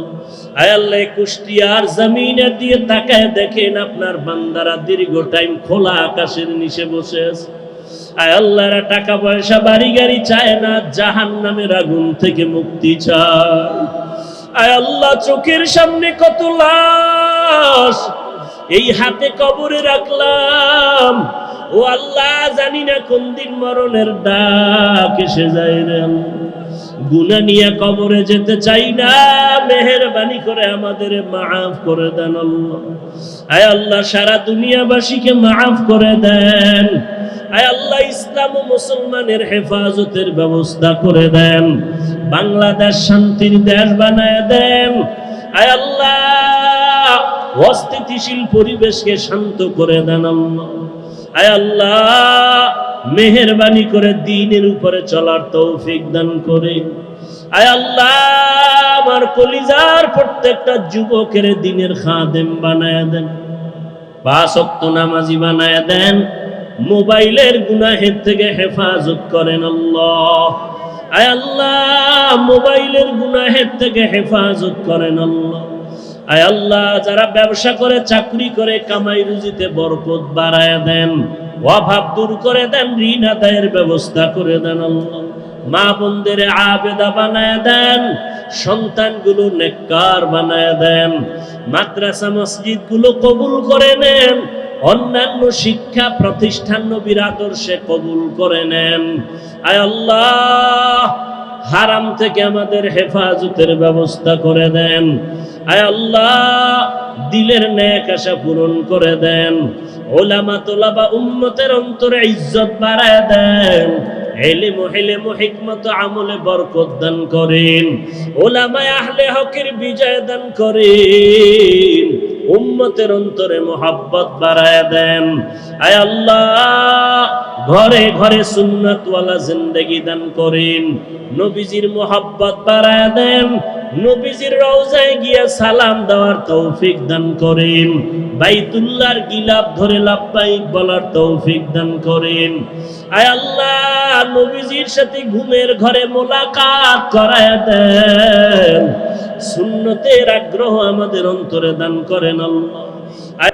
আয় আল্লাহ, কুষ্টিয়ার জমিনের দিয়ে তাকায় দেখেন, আপনার বান্দারা দীর্ঘ টাইম খোলা আকাশের নিচে বসে আছে। আয় আল্লাহ, টাকা পয়সা বাড়ি গাড়ি চায় না, জাহান্নামের আগুন থেকে মুক্তি চায়। আয় আল্লাহ, চোখের সামনে কত লাশ, এই হাতে কবরে রাখলাম। ও আল্লাহ, জানি না কোন দিন মরণের ডাক এসে যায় রে আল্লাহ। গুনাহ নিয়ে কবরে যেতে চাই না, মেহেরবানি করে আমাদের মাফ করে দেন আল্লাহ। আয় আল্লাহ, সারা দুনিয়াবাসীকে মাফ করে দেন। আয় আল্লাহ, ইসলাম ও মুসলমানের হেফাজতের ব্যবস্থা করে দেন। বাংলাদেশ শান্তির দেশ বানায় দেন। আয় আল্লাহ, অস্থিতিশীল পরিবেশকে শান্ত করে দেন আল্লাহ। আয় আল্লাহ, মেহেরবানি করে দ্বীনের উপরে চলার তৌফিক দান করে। আয় আল্লাহ, আমার কলিজার প্রত্যেকটা যুবকের দ্বীনের খাদেম বানায় দেন, 5 ওয়াক্ত নামাজি বানায় দেন। মোবাইলের গুনাহের থেকে হেফাজত করেন আল্লাহ। আয় আল্লাহ, মোবাইলের গুনাহের থেকে হেফাজত করেন আল্লাহ। আয় আল্লাহ, যারা ব্যবসা করে, চাকরি করে, কামাই রুজিতে বরকত বাড়ায় দেন, অভাব দূর করে দেন, ঋণ আদায়ের ব্যবস্থা করে দেন আল্লাহ। মা বোনদের আবেদা বানায় দেন, সন্তানগুলো নেককার বানায় দেন, মাদ্রাসা মসজিদগুলো কবুল করে নেন, অন্যান্য শিক্ষা প্রতিষ্ঠান নবীর আদর্শে কবুল করে নেন। আয় আল্লাহ, হারাম থেকে আমাদের হেফাজতের ব্যবস্থা করে দেন। আয় আল্লাহ, দিলের নেক আশা পূরণ করে দেন। ওলামা তোলাবা উম্মতের অন্তরে ইজ্জত বাড়ায় দেন। ইলম ও হিলম ও হিকমত আমলে বরকত দান করেন। ওলামায়ে আহলে হকের বিজয় দান করেন। উম্মতের অন্তরে মোহাব্বত বাড়ায় দেন। আয় আল্লাহ, ঘরে ঘরে সুন্নাতওয়ালা জিন্দেগি দান করেন। নবীজির মোহাব্বত বাড়ায় দেন। নবীজির রওজায় গিয়া সালাম দেওয়ার তৌফিক দান করেন। বাইতুল্লাহর গিলাফ ধরে লাব্বাইক বলার তৌফিক দান করেন। আয় আল্লাহ, নবীজির সাথে ঘুমের ঘরে মোলাকাত করায় দেন। সুন্নতের আগ্রহ আমাদের অন্তরে দান করেন আল্লাহ।